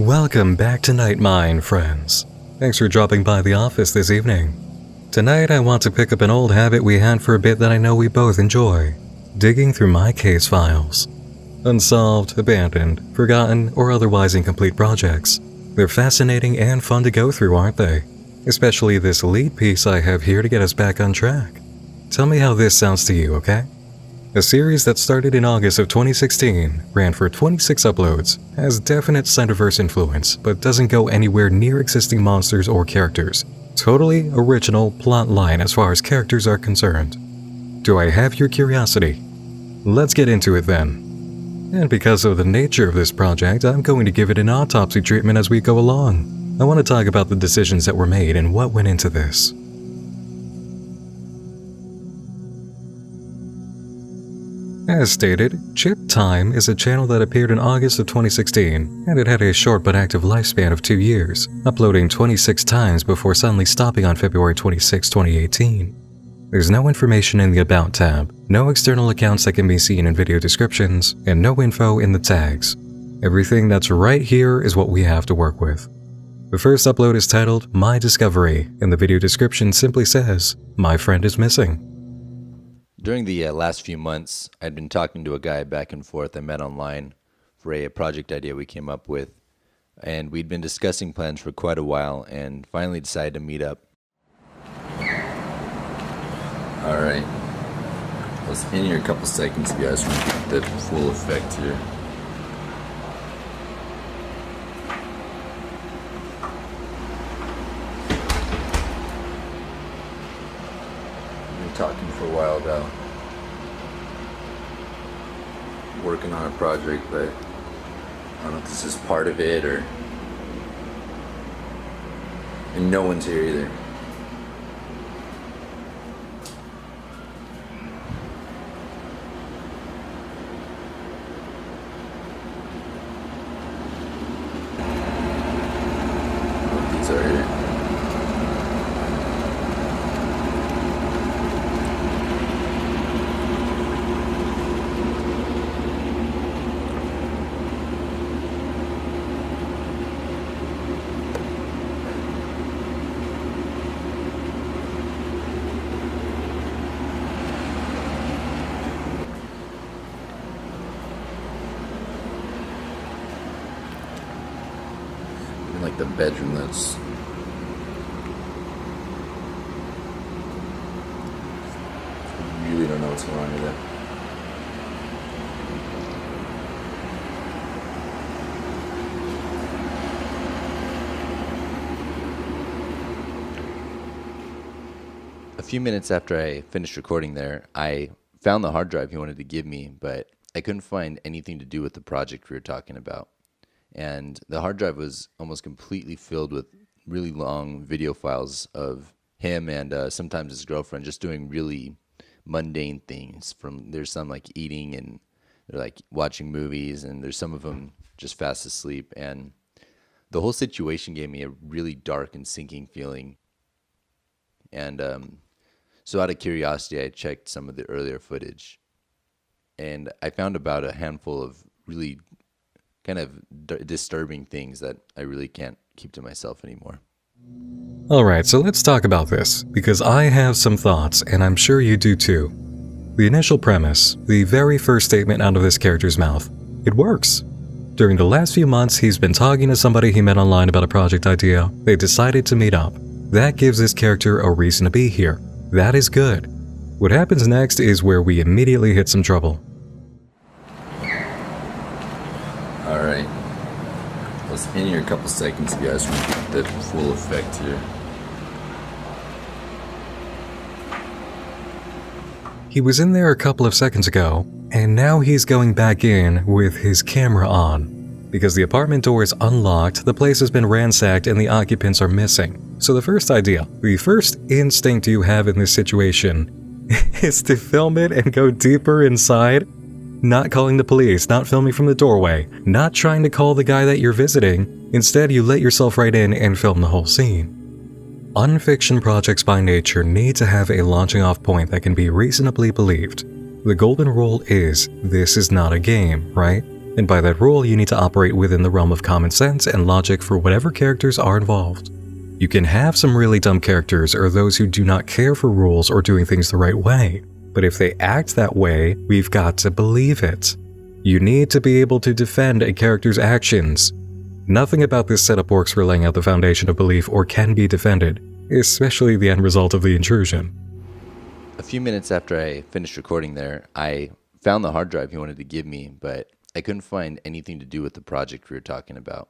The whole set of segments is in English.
Welcome back to Night Mine, friends. Thanks for dropping by the office this evening. Tonight I want to pick up an old habit we had for a bit that I know we both enjoy. Digging through my case files. Unsolved, abandoned, forgotten, or otherwise incomplete projects. They're fascinating and fun to go through, aren't they? Especially this lead piece I have here to get us back on track. Tell me how this sounds to you, okay? A series that started in August of 2016, ran for 26 uploads, has definite Slenderverse influence, but doesn't go anywhere near existing monsters or characters. Totally original plot line as far as characters are concerned. Do I have your curiosity? Let's get into it then. And because of the nature of this project, I'm going to give it an autopsy treatment as we go along. I want to talk about the decisions that were made and what went into this. As stated, Chip Time is a channel that appeared in August of 2016, and it had a short but active lifespan of 2 years, uploading 26 times before suddenly stopping on February 26, 2018. There's no information in the About tab, no external accounts that can be seen in video descriptions, and no info in the tags. Everything that's right here is what we have to work with. The first upload is titled My Discovery, and the video description simply says, "My friend is missing." During the last few months, I'd been talking to a guy back and forth I met online for a project idea we came up with, and we'd been discussing plans for quite a while and finally decided to meet up. Alright, let's in here a couple seconds, guys, when we get the full effect here. Talking for a while about working on a project, but I don't know if this is part of it or, and no one's here either. Oh, these are here. Like the bedroom that's I really don't know what's going on with that. A few minutes after I finished recording there, I found the hard drive he wanted to give me, but I couldn't find anything to do with the project we were talking about. And the hard drive was almost completely filled with really long video files of him and sometimes his girlfriend just doing really mundane things. There's some like eating, and they're like watching movies, and there's some of them just fast asleep. And the whole situation gave me a really dark and sinking feeling. And so out of curiosity, I checked some of the earlier footage, and I found about a handful of really kind of disturbing things that I really can't keep to myself anymore. Alright, so let's talk about this, because I have some thoughts, and I'm sure you do too. The initial premise, the very first statement out of this character's mouth, it works. During the last few months, he's been talking to somebody he met online about a project idea. They decided to meet up. That gives this character a reason to be here. That is good. What happens next is where we immediately hit some trouble. Alright, let's in here a couple seconds, guys, when we get the full effect here. He was in there a couple of seconds ago, and now he's going back in with his camera on. Because the apartment door is unlocked, the place has been ransacked, and the occupants are missing. So the first idea, the first instinct you have in this situation is to film it and go deeper inside. Not calling the police, not filming from the doorway, not trying to call the guy that you're visiting. Instead, you let yourself right in and film the whole scene. Unfiction projects by nature need to have a launching off point that can be reasonably believed. The golden rule is, this is not a game, right? And by that rule, you need to operate within the realm of common sense and logic for whatever characters are involved. You can have some really dumb characters or those who do not care for rules or doing things the right way, but if they act that way, we've got to believe it. You need to be able to defend a character's actions. Nothing about this setup works for laying out the foundation of belief or can be defended, especially the end result of the intrusion. A few minutes after I finished recording there, I found the hard drive he wanted to give me, but I couldn't find anything to do with the project we were talking about.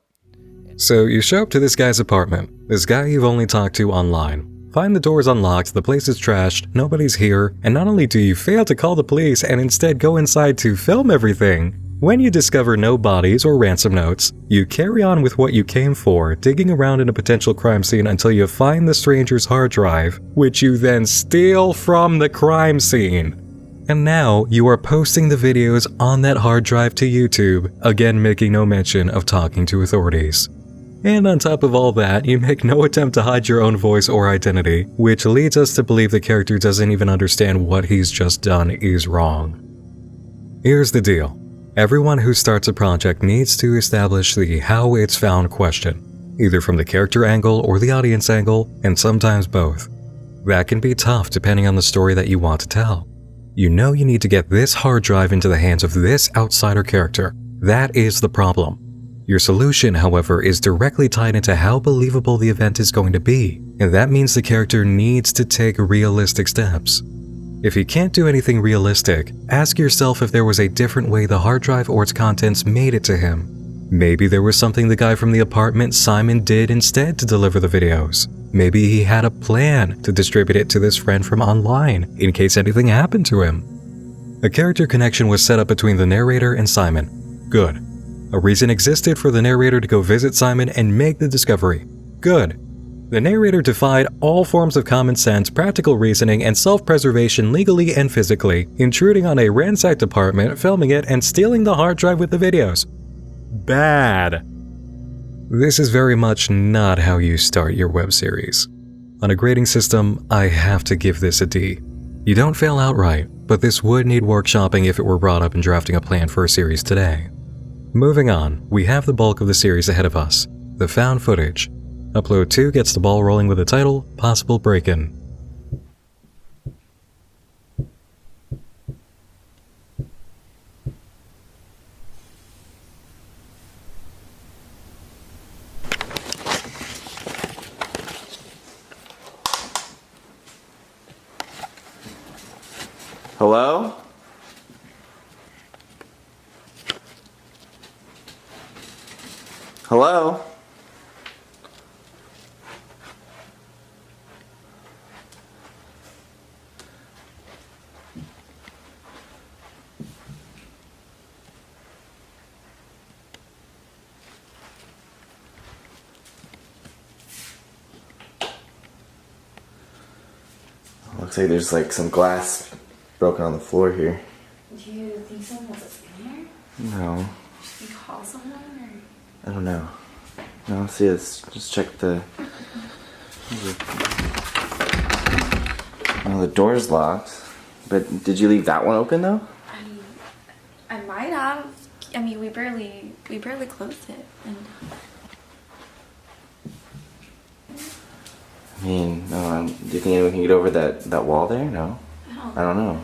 So you show up to this guy's apartment, this guy you've only talked to online. Find the doors unlocked, the place is trashed, nobody's here, and not only do you fail to call the police and instead go inside to film everything, when you discover no bodies or ransom notes, you carry on with what you came for, digging around in a potential crime scene until you find the stranger's hard drive, which you then steal from the crime scene. And now you are posting the videos on that hard drive to YouTube, again making no mention of talking to authorities. And on top of all that, you make no attempt to hide your own voice or identity, which leads us to believe the character doesn't even understand what he's just done is wrong. Here's the deal. Everyone who starts a project needs to establish the how it's found question, either from the character angle or the audience angle, and sometimes both. That can be tough depending on the story that you want to tell. You know you need to get this hard drive into the hands of this outsider character. That is the problem. Your solution, however, is directly tied into how believable the event is going to be, and that means the character needs to take realistic steps. If he can't do anything realistic, ask yourself if there was a different way the hard drive or its contents made it to him. Maybe there was something the guy from the apartment Simon did instead to deliver the videos. Maybe he had a plan to distribute it to this friend from online in case anything happened to him. A character connection was set up between the narrator and Simon. Good. A reason existed for the narrator to go visit Simon and make the discovery. Good. The narrator defied all forms of common sense, practical reasoning, and self-preservation legally and physically, intruding on a ransacked apartment, filming it, and stealing the hard drive with the videos. Bad. This is very much not how you start your web series. On a grading system, I have to give this a D. You don't fail outright, but this would need workshopping if it were brought up in drafting a plan for a series today. Moving on, we have the bulk of the series ahead of us, the found footage. Upload 2 gets the ball rolling with the title, Possible Break-In. Hello? Hello? Looks like there's like some glass broken on the floor here. Do you think someone was in here? No. Should we call someone or? I don't know. No, let's see, let's just check the... Well, the door's locked. But did you leave that one open though? I might have. I mean, we barely closed it. And I mean, do you think anyone can get over that wall there? No? I don't know.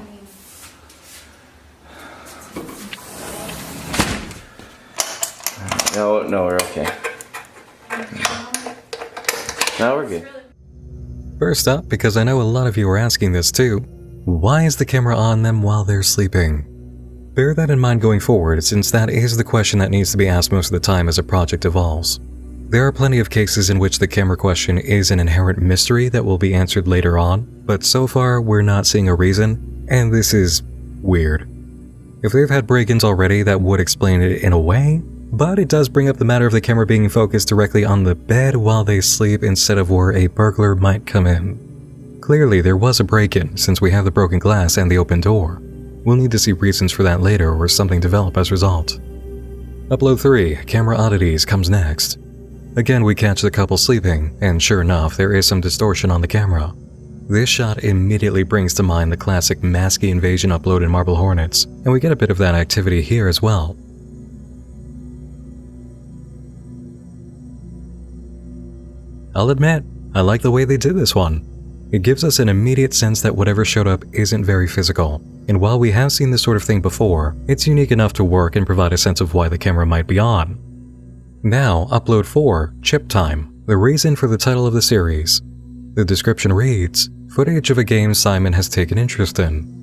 No, we're okay. No, we're good. First up, because I know a lot of you are asking this too, why is the camera on them while they're sleeping? Bear that in mind going forward, since that is the question that needs to be asked most of the time as a project evolves. There are plenty of cases in which the camera question is an inherent mystery that will be answered later on, but so far we're not seeing a reason, and this is weird. If they've had break-ins already, that would explain it in a way, but it does bring up the matter of the camera being focused directly on the bed while they sleep instead of where a burglar might come in. Clearly there was a break-in, since we have the broken glass and the open door. We'll need to see reasons for that later or something develop as a result. Upload 3, Camera Oddities, comes next. Again, we catch the couple sleeping, and sure enough, there is some distortion on the camera. This shot immediately brings to mind the classic Masky invasion upload in Marble Hornets, and we get a bit of that activity here as well. I'll admit, I like the way they did this one. It gives us an immediate sense that whatever showed up isn't very physical, and while we have seen this sort of thing before, it's unique enough to work and provide a sense of why the camera might be on. Now, upload 4, Chip Time, the reason for the title of the series. The description reads, footage of a game Simon has taken interest in.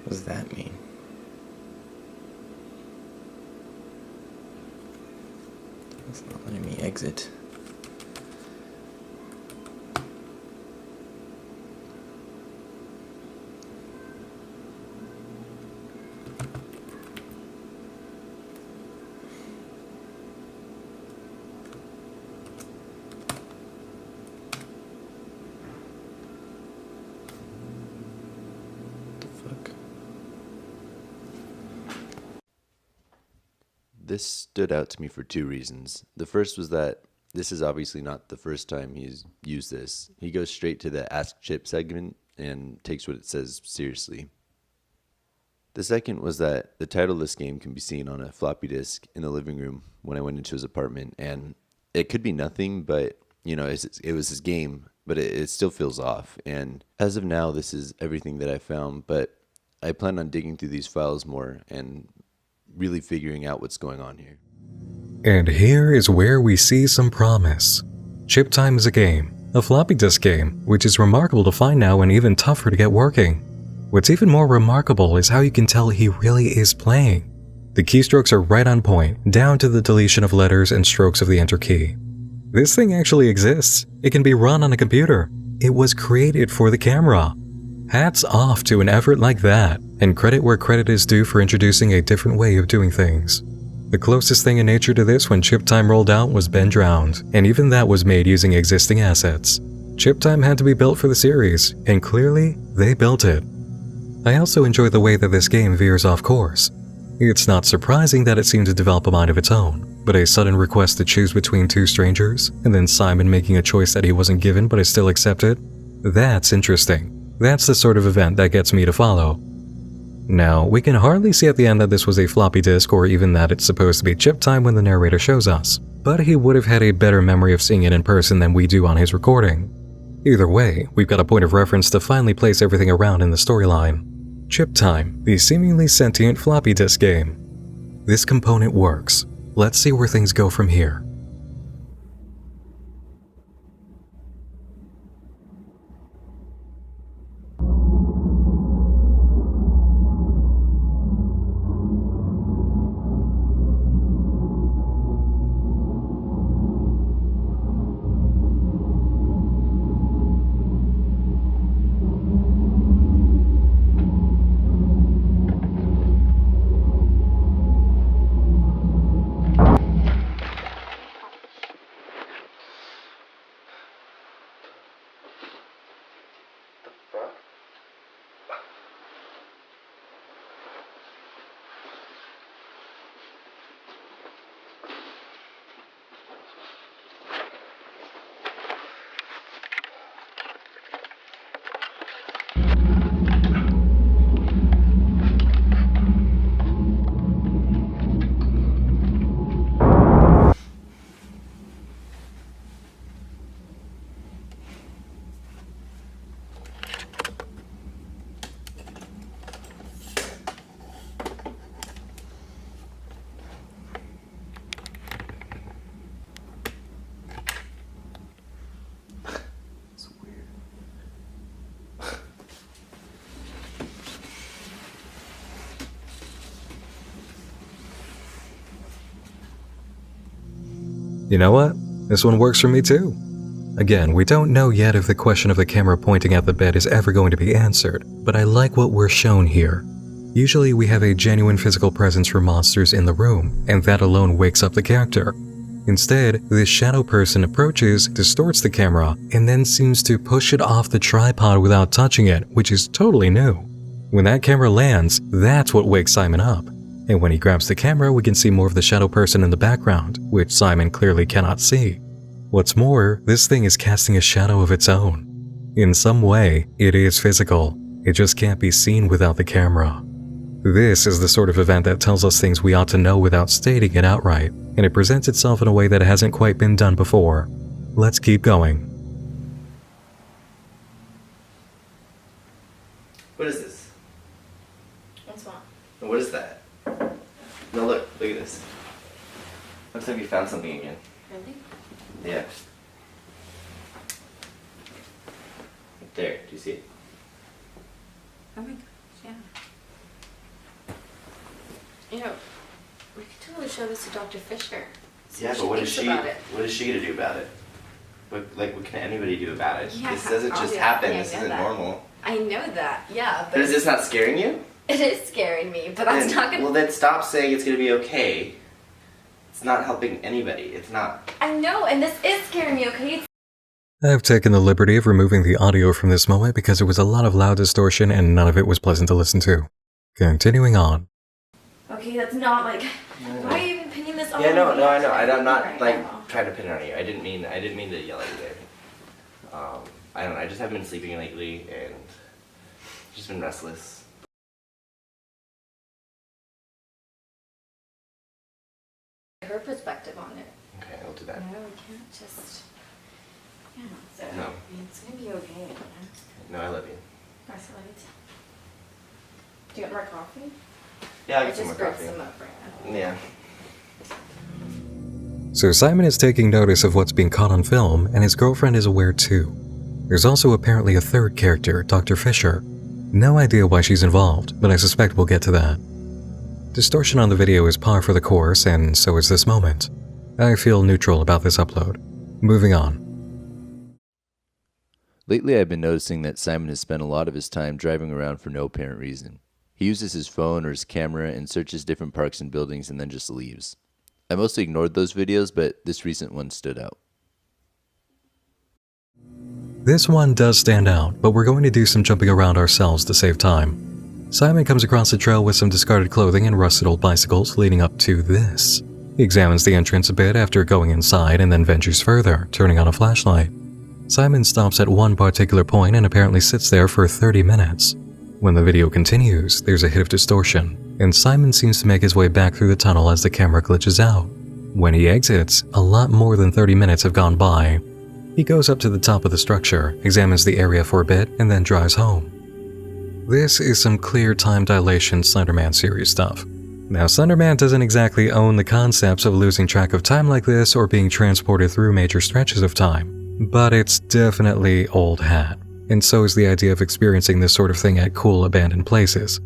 What does that mean? It's not letting me exit. This stood out to me for two reasons. The first was that this is obviously not the first time he's used this. He goes straight to the Ask Chip segment and takes what it says seriously. The second was that the title of this game can be seen on a floppy disk in the living room when I went into his apartment, and it could be nothing, but it was his game, but it still feels off. And as of now, this is everything that I found, but I plan on digging through these files more and really figuring out what's going on here. And here is where we see some promise. Chip Time is a game, a floppy disk game, which is remarkable to find now and even tougher to get working. What's even more remarkable is how you can tell he really is playing. The keystrokes are right on point, down to the deletion of letters and strokes of the enter key. This thing actually exists. It can be run on a computer. It was created for the camera. Hats off to an effort like that, and credit where credit is due for introducing a different way of doing things. The closest thing in nature to this when Chip Time rolled out was Ben Drowned, and even that was made using existing assets. Chip Time had to be built for the series, and clearly, they built it. I also enjoy the way that this game veers off course. It's not surprising that it seemed to develop a mind of its own, but a sudden request to choose between two strangers, and then Simon making a choice that he wasn't given but is still accepted, that's interesting. That's the sort of event that gets me to follow. Now, we can hardly see at the end that this was a floppy disk or even that it's supposed to be chip time when the narrator shows us, but he would have had a better memory of seeing it in person than we do on his recording. Either way, we've got a point of reference to finally place everything around in the storyline. Chip Time, the seemingly sentient floppy disk game. This component works. Let's see where things go from here. You know what? This one works for me too. Again, we don't know yet if the question of the camera pointing at the bed is ever going to be answered, but I like what we're shown here. Usually we have a genuine physical presence for monsters in the room, and that alone wakes up the character. Instead, this shadow person approaches, distorts the camera, and then seems to push it off the tripod without touching it, which is totally new. When that camera lands, that's what wakes Simon up. And when he grabs the camera, we can see more of the shadow person in the background, which Simon clearly cannot see. What's more, this thing is casting a shadow of its own. In some way, it is physical. It just can't be seen without the camera. This is the sort of event that tells us things we ought to know without stating it outright, and it presents itself in a way that hasn't quite been done before. Let's keep going. What is this? What's what? What is that? No, look at this. Looks like we found something again. Really? Yeah. There, do you see it? Oh my gosh, yeah. You know, we could totally show this to Dr. Fisher. See Yeah, what but what is thinks she? about it. What is she gonna do about it? What can anybody do about it? Yeah, This doesn't just obviously, happen. I This know isn't that. normal. I know that, yeah, But is this not scaring you? it is scaring me, but that's not gonna... Well, then stop saying it's gonna be okay. It's not helping anybody. It's not. I know, and this is scaring me, okay? I've taken the liberty of removing the audio from this moment because there was a lot of loud distortion and none of it was pleasant to listen to. Continuing on. Okay, that's not like... Why are you even pinning this on Yeah, no, me? I know. I'm not Right like now. trying to pin it on you. I didn't mean to yell at you there. I don't know. I just haven't been sleeping lately and just been restless. Her perspective on it. Okay, I'll do that. No, we can't just... Yeah, so... No. It's gonna be okay, you know? No, I love you. That's right. Do you want more coffee? Yeah, I'll I get some more just brewed coffee. some up right now. Yeah. So Simon is taking notice of what's being caught on film, and his girlfriend is aware too. There's also apparently a third character, Dr. Fisher. No idea why she's involved, but I suspect we'll get to that. Distortion on the video is par for the course, and so is this moment. I feel neutral about this upload. Moving on. Lately, I've been noticing that Simon has spent a lot of his time driving around for no apparent reason. He uses his phone or his camera and searches different parks and buildings and then just leaves. I mostly ignored those videos, but this recent one stood out. This one does stand out, but we're going to do some jumping around ourselves to save time. Simon comes across a trail with some discarded clothing and rusted old bicycles leading up to this. He examines the entrance a bit after going inside and then ventures further, turning on a flashlight. Simon stops at one particular point and apparently sits there for 30 minutes. When the video continues, there's a hit of distortion, and Simon seems to make his way back through the tunnel as the camera glitches out. When he exits, a lot more than 30 minutes have gone by. He goes up to the top of the structure, examines the area for a bit, and then drives home. This is some clear time dilation Slenderman series stuff. Now, Slenderman doesn't exactly own the concepts of losing track of time like this or being transported through major stretches of time, but it's definitely old hat, and so is the idea of experiencing this sort of thing at cool abandoned places.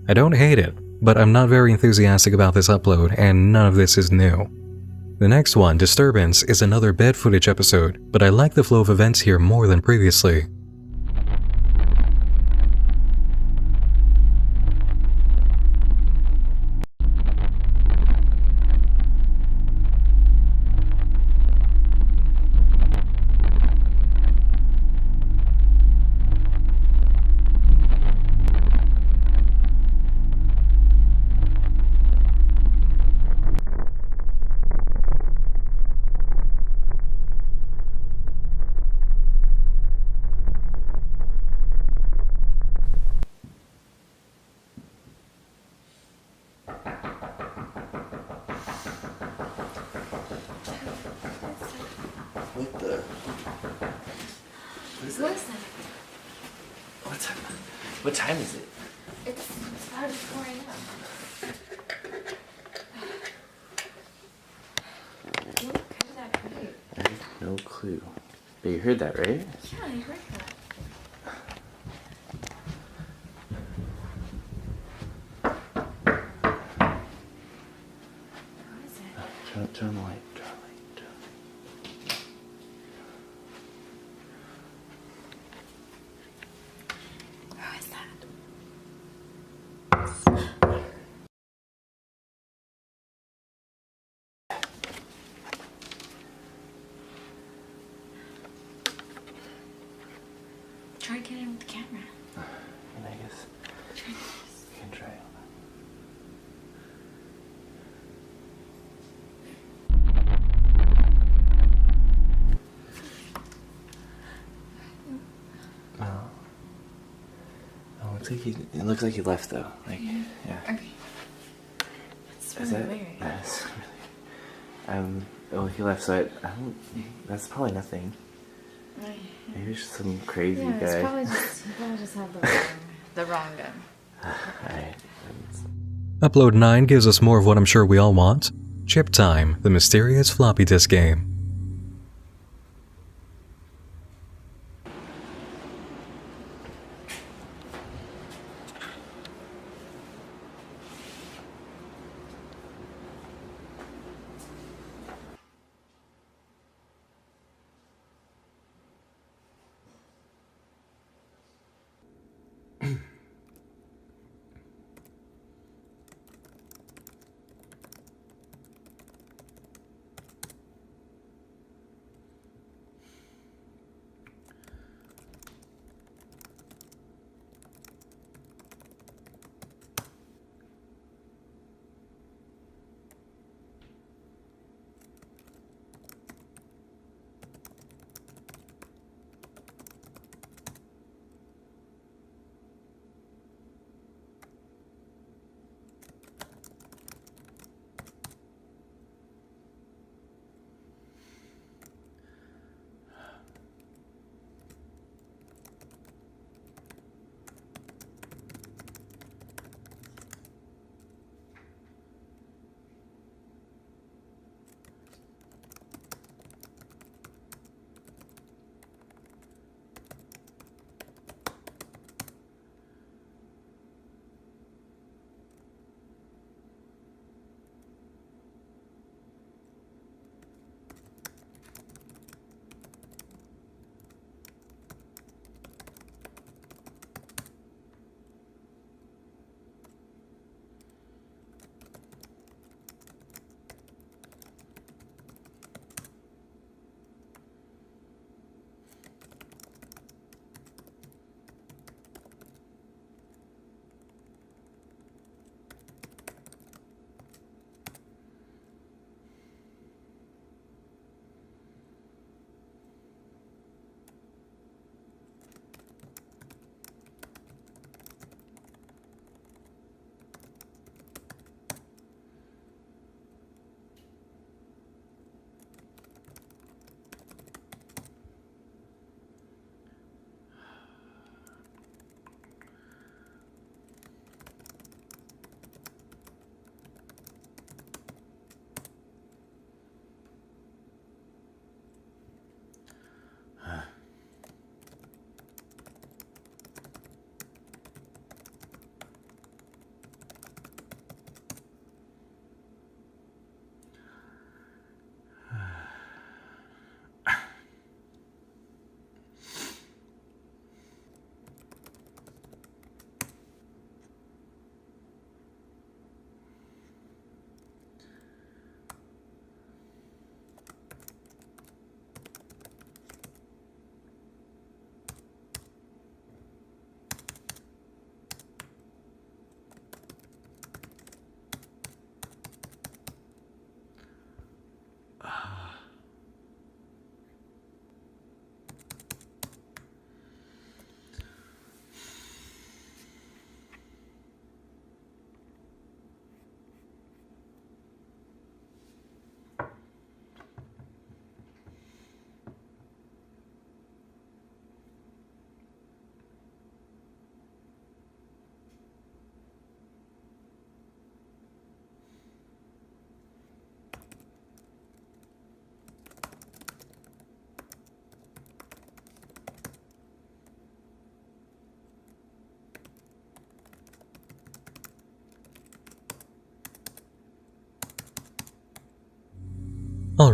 I don't hate it, but I'm not very enthusiastic about this upload, and none of this is new. The next one, Disturbance, is another bed footage episode, but I like the flow of events here more than previously. What the? What is that? What time is it? It's about 4 a.m. Look at that crate. I have no clue. But you heard that, right? Yeah, I heard that. What is it? Turn the light. Who is that? Try getting in with the camera. And I guess Try this. we can try it. It looks like he left though. Like, yeah. Okay. It's Is really that? weird. That's really. Oh, he left. So I don't. That's probably nothing. Maybe it's just some crazy Yeah, guy. it's probably just, he probably just had the wrong gun. Alright. Upload 9 gives us more of what I'm sure we all want. Chip Time, the mysterious floppy disk game.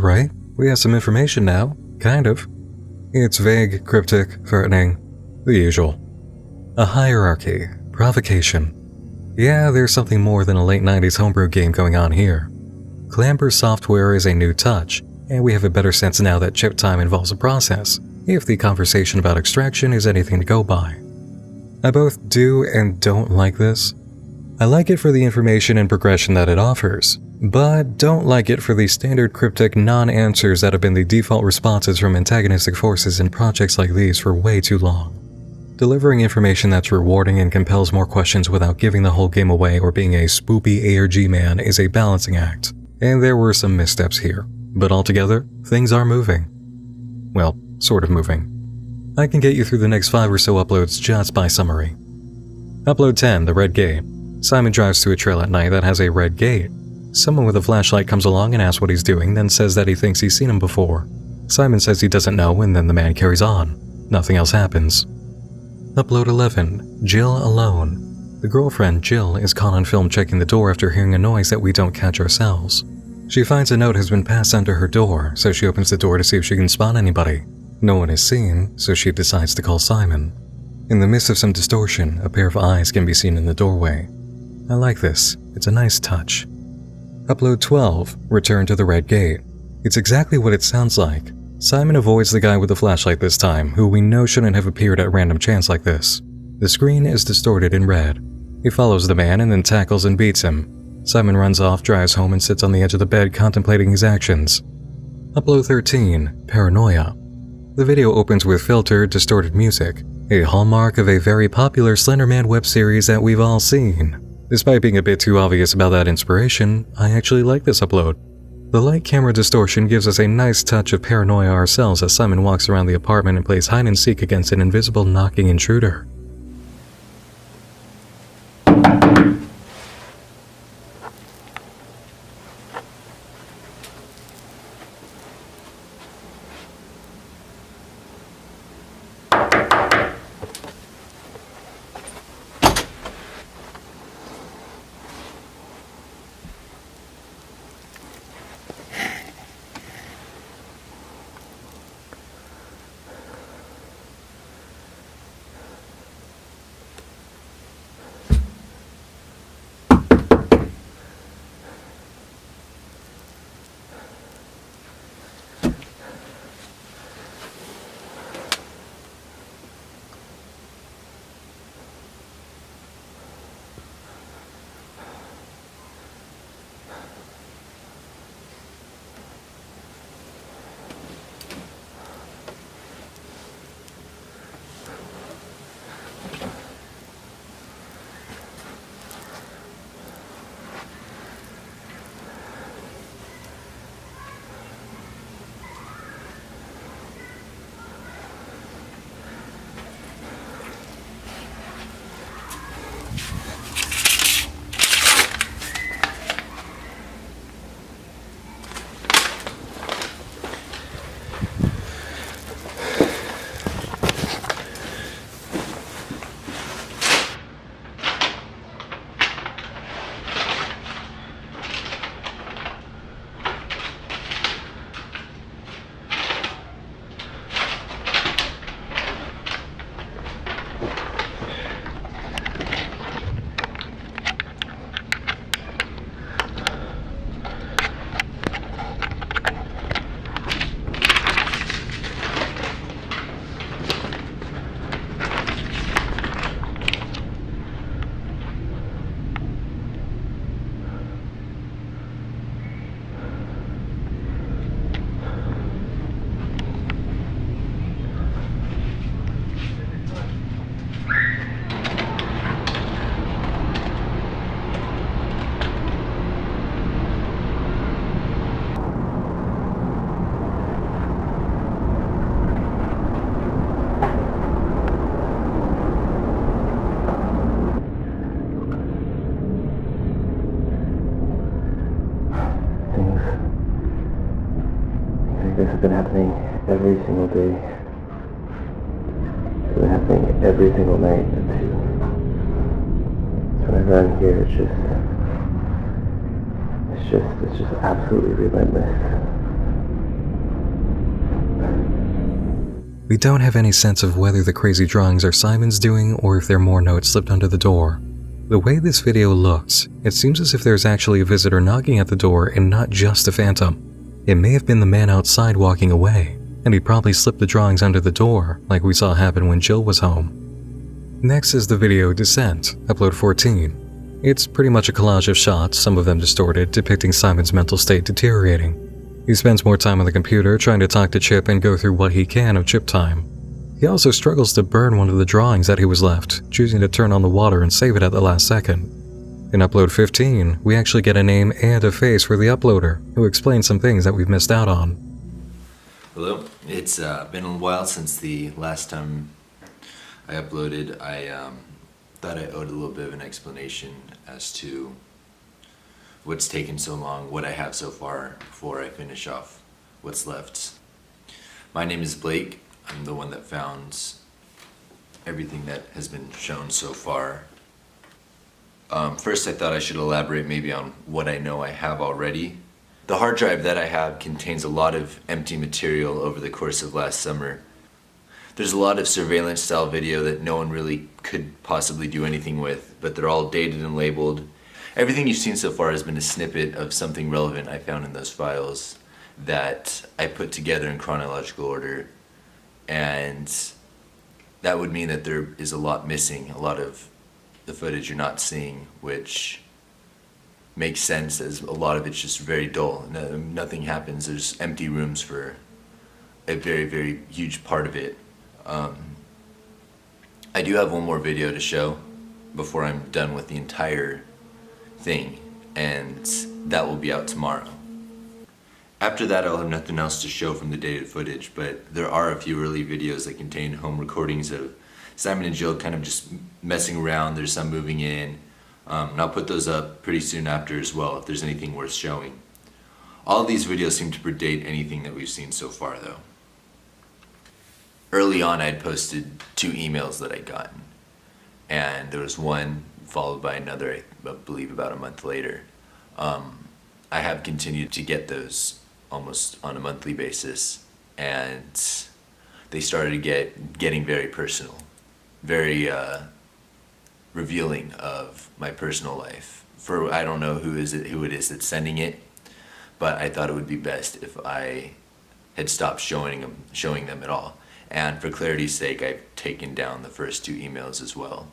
right? We have some information now. Kind of. It's vague, cryptic, threatening. The usual. A hierarchy. Provocation. Yeah, there's something more than a late 90s homebrew game going on here. Clamber software is a new touch, and we have a better sense now that chip time involves a process, if the conversation about extraction is anything to go by. I both do and don't like this. I like it for the information and progression that it offers, but don't like it for the standard cryptic non-answers that have been the default responses from antagonistic forces in projects like these for way too long. Delivering information that's rewarding and compels more questions without giving the whole game away or being a spoopy ARG man is a balancing act, and there were some missteps here, but altogether, things are moving. Well, sort of moving. I can get you through the next 5 or so uploads just by summary. Upload 10, the red gate. Simon drives to a trail at night that has a red gate. Someone with a flashlight comes along and asks what he's doing, then says that he thinks he's seen him before. Simon says he doesn't know, and then the man carries on. Nothing else happens. Upload 11, Jill alone. The girlfriend, Jill, is caught on film checking the door after hearing a noise that we don't catch ourselves. She finds a note has been passed under her door, so she opens the door to see if she can spot anybody. No one is seen, so she decides to call Simon. In the midst of some distortion, a pair of eyes can be seen in the doorway. I like this. It's a nice touch. Upload 12, Return to the Red Gate. It's exactly what it sounds like. Simon avoids the guy with the flashlight this time, who we know shouldn't have appeared at random chance like this. The screen is distorted in red. He follows the man and then tackles and beats him. Simon runs off, drives home, and sits on the edge of the bed contemplating his actions. Upload 13, Paranoia. The video opens with filtered, distorted music, a hallmark of a very popular Slender Man web series that we've all seen. Despite being a bit too obvious about that inspiration, I actually like this upload. The light camera distortion gives us a nice touch of paranoia ourselves as Simon walks around the apartment and plays hide and seek against an invisible knocking intruder. This has been happening every single day. It's been happening every single night too. So whenever I'm here, it's just absolutely relentless. We don't have any sense of whether the crazy drawings are Simon's doing or if they're more notes slipped under the door. The way this video looks, it seems as if there's actually a visitor knocking at the door and not just a phantom. It may have been the man outside walking away, and he probably slipped the drawings under the door like we saw happen when Jill was home. Next is the video Descent, upload 14. It's pretty much a collage of shots, some of them distorted, depicting Simon's mental state deteriorating. He spends more time on the computer trying to talk to Chip and go through what he can of Chip time. He also struggles to burn one of the drawings that he was left, choosing to turn on the water and save it at the last second. In upload 15, we actually get a name and a face for the uploader, who explains some things that we've missed out on. Hello, it's been a while since the last time I uploaded. I thought I owed a little bit of an explanation as to what's taken so long, what I have so far before I finish off what's left. My name is Blake. I'm the one that found everything that has been shown so far. First, I thought I should elaborate maybe on what I know I have already. The hard drive that I have contains a lot of empty material over the course of last summer. There's a lot of surveillance style video that no one really could possibly do anything with, but they're all dated and labeled. Everything you've seen so far has been a snippet of something relevant I found in those files that I put together in chronological order. And that would mean that there is a lot missing, a lot of the footage you're not seeing, which makes sense as a lot of it's just very dull. Nothing happens. There's empty rooms for a very, very huge part of it. I do have one more video to show before I'm done with the entire thing, and that will be out tomorrow. After that, I'll have nothing else to show from the dated footage, but there are a few early videos that contain home recordings of Simon and Jill kind of just messing around. There's some moving in, and I'll put those up pretty soon after as well if there's anything worth showing. All of these videos seem to predate anything that we've seen so far though. Early on, I had posted 2 emails that I'd gotten, and there was one followed by another, I believe about a month later. I have continued to get those almost on a monthly basis, and they started getting very personal, very revealing of my personal life. I don't know who it is that's sending it, but I thought it would be best if I had stopped showing them at all. And for clarity's sake, I've taken down the first 2 emails as well.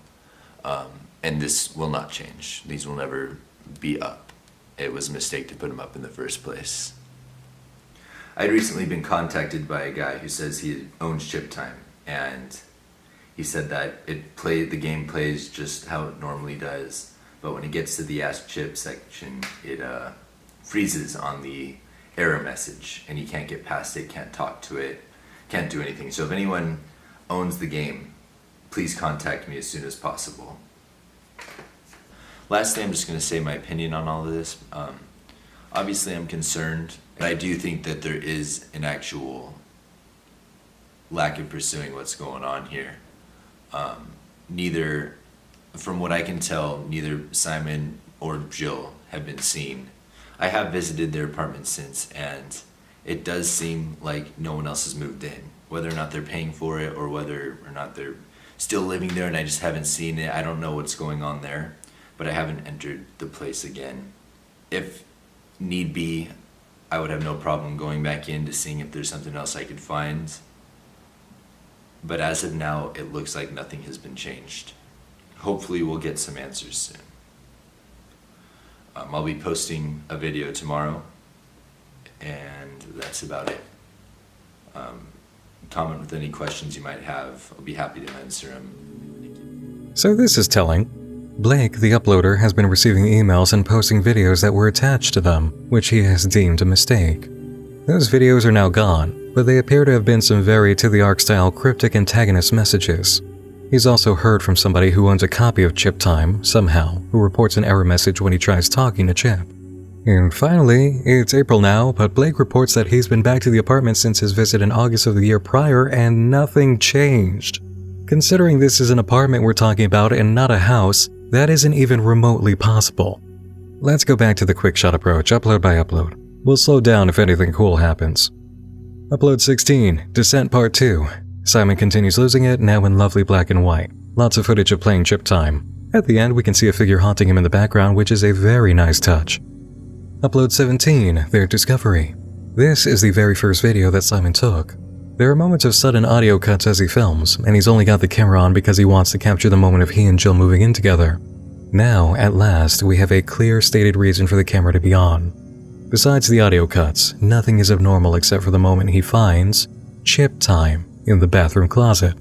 And this will not change. These will never be up. It was a mistake to put them up in the first place. I'd recently been contacted by a guy who says he owns Chip Time, and he said that the game plays just how it normally does, but when it gets to the Ask Chip section, it freezes on the error message, and he can't get past it, can't talk to it, can't do anything. So if anyone owns the game, please contact me as soon as possible. Lastly, I'm just going to say my opinion on all of this. Obviously, I'm concerned, and I do think that there is an actual lack of pursuing what's going on here. From what I can tell, neither Simon or Jill have been seen. I have visited their apartment since, and it does seem like no one else has moved in. Whether or not they're paying for it or whether or not they're still living there and I just haven't seen it, I don't know what's going on there. But I haven't entered the place again. If need be, I would have no problem going back in to seeing if there's something else I could find. But as of now, it looks like nothing has been changed. Hopefully we'll get some answers soon. I'll be posting a video tomorrow, and that's about it. Comment with any questions you might have. I'll be happy to answer them. So this is telling. Blake, the uploader, has been receiving emails and posting videos that were attached to them, which he has deemed a mistake. Those videos are now gone, but they appear to have been some very to-the-arc-style cryptic antagonist messages. He's also heard from somebody who owns a copy of Chip Time, somehow, who reports an error message when he tries talking to Chip. And finally, it's April now, but Blake reports that he's been back to the apartment since his visit in August of the year prior, and nothing changed. Considering this is an apartment we're talking about and not a house, that isn't even remotely possible. Let's go back to the quick shot approach, upload by upload. We'll slow down if anything cool happens. Upload 16, Descent Part 2. Simon continues losing it, now in lovely black and white. Lots of footage of playing chip time. At the end, we can see a figure haunting him in the background, which is a very nice touch. Upload 17, their discovery. This is the very first video that Simon took. There are moments of sudden audio cuts as he films, and he's only got the camera on because he wants to capture the moment of he and Jill moving in together. Now, at last, we have a clear stated reason for the camera to be on. Besides the audio cuts, nothing is abnormal except for the moment he finds chip time in the bathroom closet.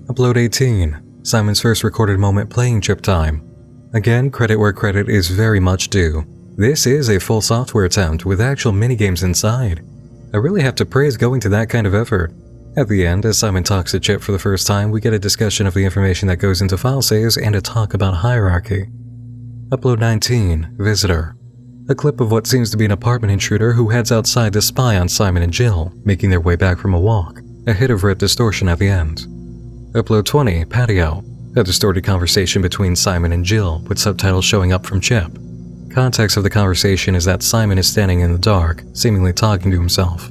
Upload 18, Simon's first recorded moment playing chip time. Again, credit where credit is very much due. This is a full software attempt with actual minigames inside. I really have to praise going to that kind of effort. At the end, as Simon talks to Chip for the first time, we get a discussion of the information that goes into file saves and a talk about hierarchy. Upload 19, Visitor. A clip of what seems to be an apartment intruder who heads outside to spy on Simon and Jill, making their way back from a walk. A hit of red distortion at the end. Upload 20, Patio. A distorted conversation between Simon and Jill, with subtitles showing up from Chip. Context of the conversation is that Simon is standing in the dark, seemingly talking to himself.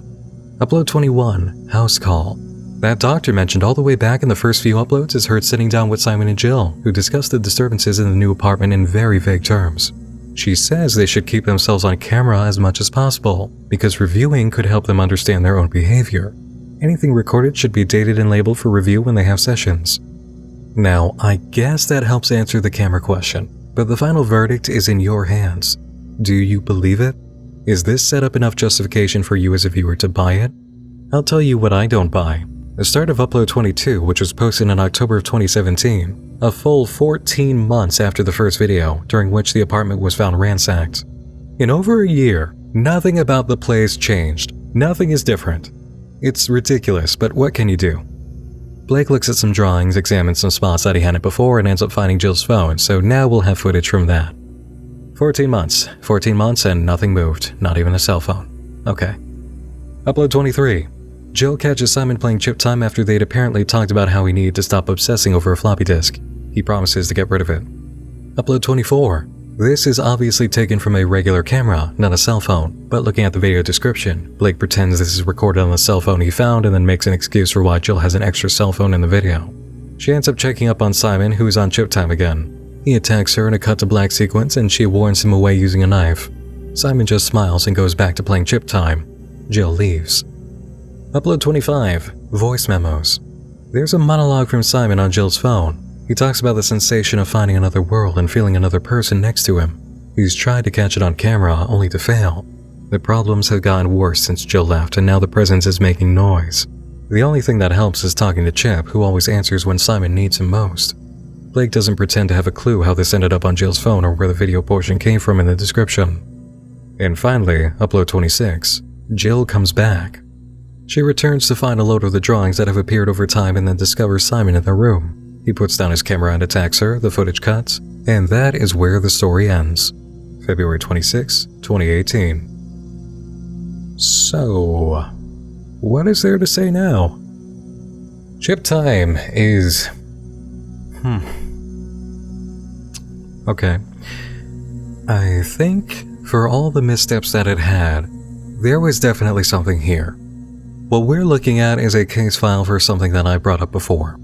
Upload 21, House Call. That doctor mentioned all the way back in the first few uploads is heard sitting down with Simon and Jill, who discuss the disturbances in the new apartment in very vague terms. She says they should keep themselves on camera as much as possible, because reviewing could help them understand their own behavior. Anything recorded should be dated and labeled for review when they have sessions. Now, I guess that helps answer the camera question, but the final verdict is in your hands. Do you believe it? Is this setup enough justification for you as a viewer to buy it? I'll tell you what I don't buy. The start of Upload 22, which was posted in October of 2017, a full 14 months after the first video, during which the apartment was found ransacked. In over a year, nothing about the place changed. Nothing is different. It's ridiculous, but what can you do? Blake looks at some drawings, examines some spots that he hadn't before, and ends up finding Jill's phone, so now we'll have footage from that. 14 months and nothing moved, not even a cell phone. Okay. Upload 23. Jill catches Simon playing chip time after they'd apparently talked about how he needed to stop obsessing over a floppy disk. He promises to get rid of it. Upload 24. This is obviously taken from a regular camera, not a cell phone, but looking at the video description, Blake pretends this is recorded on the cell phone he found and then makes an excuse for why Jill has an extra cell phone in the video. She ends up checking up on Simon, who is on chip time again. He attacks her in a cut to black sequence and she warns him away using a knife. Simon just smiles and goes back to playing chip time. Jill leaves. Upload 25, Voice Memos. There's a monologue from Simon on Jill's phone. He talks about the sensation of finding another world and feeling another person next to him. He's tried to catch it on camera, only to fail. The problems have gotten worse since Jill left, and now the presence is making noise. The only thing that helps is talking to Chip, who always answers when Simon needs him most. Blake doesn't pretend to have a clue how this ended up on Jill's phone or where the video portion came from in the description. And finally, Upload 26, Jill comes back. She returns to find a load of the drawings that have appeared over time and then discovers Simon in their room. He puts down his camera and attacks her, the footage cuts, and that is where the story ends. February 26, 2018. So, what is there to say now? Chip time is... Okay. I think, for all the missteps that it had, there was definitely something here. What we're looking at is a case file for something that I brought up before.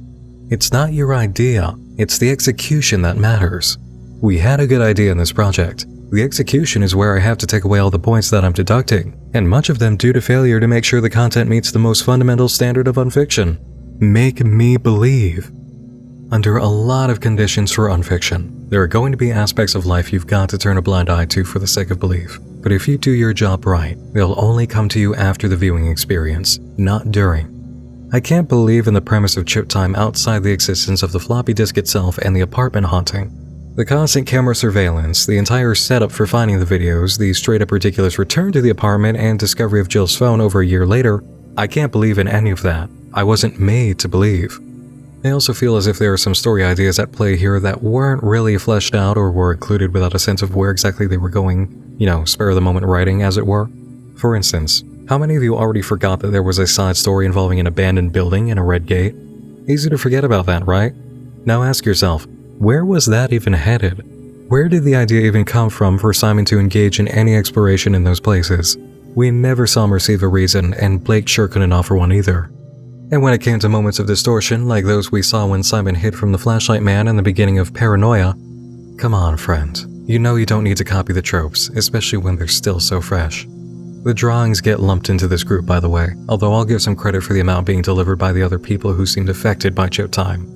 It's not your idea, it's the execution that matters. We had a good idea in this project. The execution is where I have to take away all the points that I'm deducting, and much of them due to failure to make sure the content meets the most fundamental standard of unfiction. Make me believe. Under a lot of conditions for unfiction, there are going to be aspects of life you've got to turn a blind eye to for the sake of belief. But if you do your job right, they'll only come to you after the viewing experience, not during. I can't believe in the premise of chip time outside the existence of the floppy disk itself and the apartment haunting. The constant camera surveillance, the entire setup for finding the videos, the straight-up ridiculous return to the apartment and discovery of Jill's phone over a year later, I can't believe in any of that. I wasn't made to believe. I also feel as if there are some story ideas at play here that weren't really fleshed out or were included without a sense of where exactly they were going, spur-of-the-moment writing, as it were. For instance, how many of you already forgot that there was a side story involving an abandoned building and a red gate? Easy to forget about that, right? Now ask yourself, where was that even headed? Where did the idea even come from for Simon to engage in any exploration in those places? We never saw him receive a reason, and Blake sure couldn't offer one either. And when it came to moments of distortion like those we saw when Simon hid from the flashlight man in the beginning of Paranoia, come on, friend. You know you don't need to copy the tropes, especially when they're still so fresh. The drawings get lumped into this group, by the way, although I'll give some credit for the amount being delivered by the other people who seemed affected by chip time.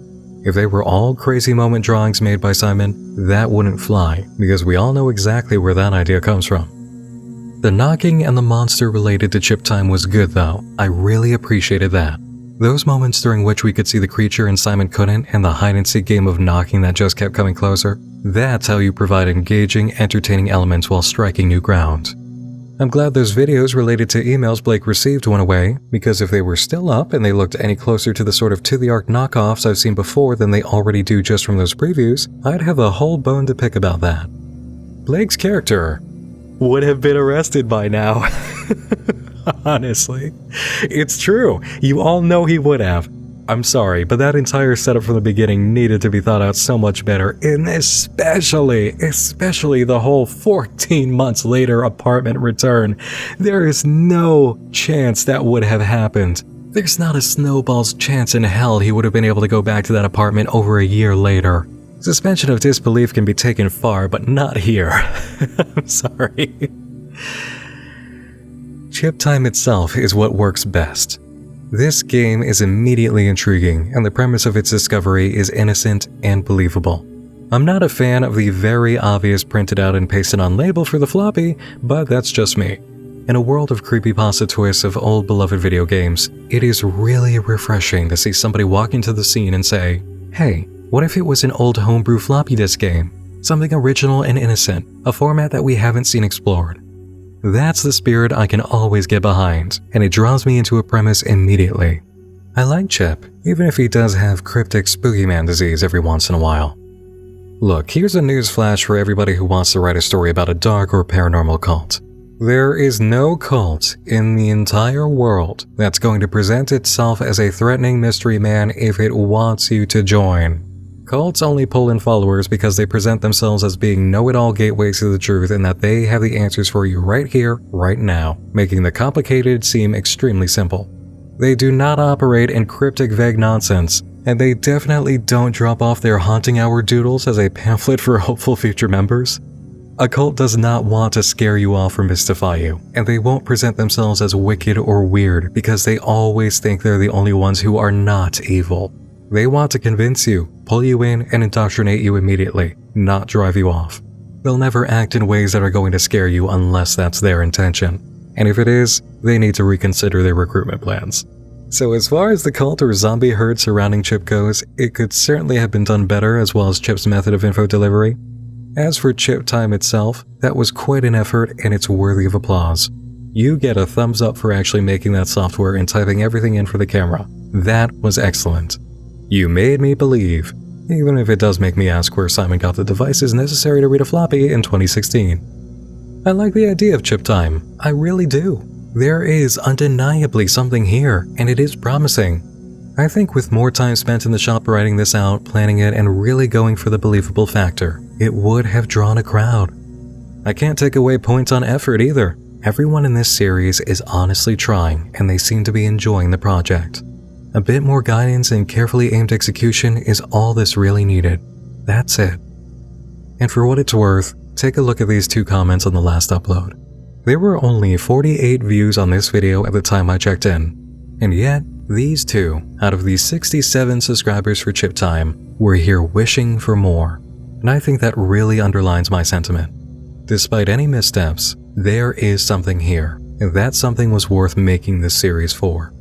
If they were all crazy moment drawings made by Simon, that wouldn't fly, because we all know exactly where that idea comes from. The knocking and the monster related to chip time was good though. I really appreciated that. Those moments during which we could see the creature and Simon couldn't, and the hide-and-seek game of knocking that just kept coming closer, that's how you provide engaging, entertaining elements while striking new ground. I'm glad those videos related to emails Blake received went away, because if they were still up and they looked any closer to the sort of to-the-arc knockoffs I've seen before than they already do just from those previews, I'd have a whole bone to pick about that. Blake's character would have been arrested by now. Honestly. It's true. You all know he would have. I'm sorry, but that entire setup from the beginning needed to be thought out so much better, and especially the whole 14 months later apartment return. There is no chance that would have happened. There's not a snowball's chance in hell he would have been able to go back to that apartment over a year later. Suspension of disbelief can be taken far, but not here. I'm sorry. Chip time itself is what works best. This game is immediately intriguing, and the premise of its discovery is innocent and believable. I'm not a fan of the very obvious printed out and pasted on label for the floppy, but that's just me. In a world of creepypasta twists of old beloved video games, it is really refreshing to see somebody walk into the scene and say, hey, what if it was an old homebrew floppy disk game? Something original and innocent, a format that we haven't seen explored. That's the spirit I can always get behind, and it draws me into a premise immediately. I like Chip, even if he does have cryptic spooky man disease every once in a while. Look, here's a news flash for everybody who wants to write a story about a dark or paranormal cult. There is no cult in the entire world that's going to present itself as a threatening mystery man if it wants you to join. Cults only pull in followers because they present themselves as being know-it-all gateways to the truth and that they have the answers for you right here, right now, making the complicated seem extremely simple. They do not operate in cryptic vague nonsense, and they definitely don't drop off their haunting hour doodles as a pamphlet for hopeful future members. A cult does not want to scare you off or mystify you, and they won't present themselves as wicked or weird because they always think they're the only ones who are not evil. They want to convince you, pull you in, and indoctrinate you immediately, not drive you off. They'll never act in ways that are going to scare you unless that's their intention. And if it is, they need to reconsider their recruitment plans. So as far as the cult or zombie herd surrounding Chip goes, it could certainly have been done better as well as Chip's method of info delivery. As for Chip time itself, that was quite an effort and it's worthy of applause. You get a thumbs up for actually making that software and typing everything in for the camera. That was excellent. You made me believe, even if it does make me ask where Simon got the devices necessary to read a floppy in 2016. I like the idea of chip time, I really do. There is undeniably something here, and it is promising. I think with more time spent in the shop writing this out, planning it, and really going for the believable factor, it would have drawn a crowd. I can't take away points on effort either. Everyone in this series is honestly trying, and they seem to be enjoying the project. A bit more guidance and carefully aimed execution is all this really needed. That's it. And for what it's worth, take a look at these 2 comments on the last upload. There were only 48 views on this video at the time I checked in, and yet these 2 out of the 67 subscribers for Chip Time were here wishing for more, and I think that really underlines my sentiment. Despite any missteps, there is something here, and that something was worth making this series for.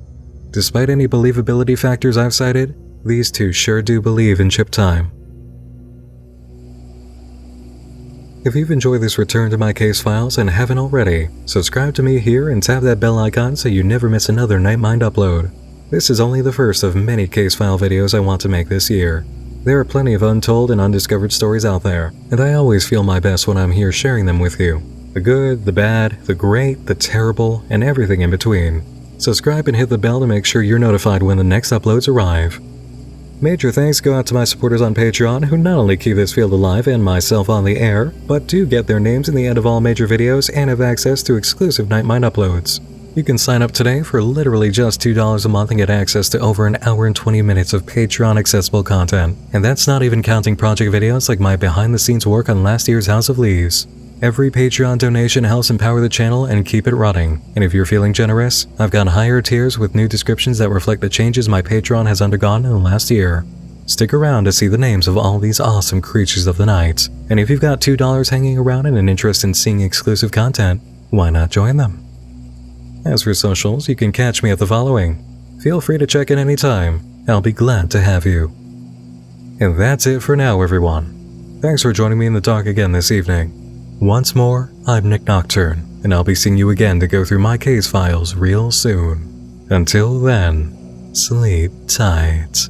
Despite any believability factors I've cited, these 2 sure do believe in Chip Time. If you've enjoyed this return to my case files and haven't already, subscribe to me here and tap that bell icon so you never miss another Nightmind upload. This is only the first of many case file videos I want to make this year. There are plenty of untold and undiscovered stories out there, and I always feel my best when I'm here sharing them with you. The good, the bad, the great, the terrible, and everything in between. Subscribe and hit the bell to make sure you're notified when the next uploads arrive. Major thanks go out to my supporters on Patreon who not only keep this field alive and myself on the air, but do get their names in the end of all major videos and have access to exclusive Nightmind uploads. You can sign up today for literally just $2 a month and get access to over an hour and 20 minutes of Patreon accessible content. And that's not even counting project videos like my behind the scenes work on last year's House of Leaves. Every Patreon donation helps empower the channel and keep it running. And if you're feeling generous, I've got higher tiers with new descriptions that reflect the changes my Patreon has undergone in the last year. Stick around to see the names of all these awesome creatures of the night. And if you've got $2 hanging around and an interest in seeing exclusive content, why not join them? As for socials, you can catch me at the following. Feel free to check in anytime. I'll be glad to have you. And that's it for now, everyone. Thanks for joining me in the dark again this evening. Once more, I'm Nick Nocturne, and I'll be seeing you again to go through my case files real soon. Until then, sleep tight.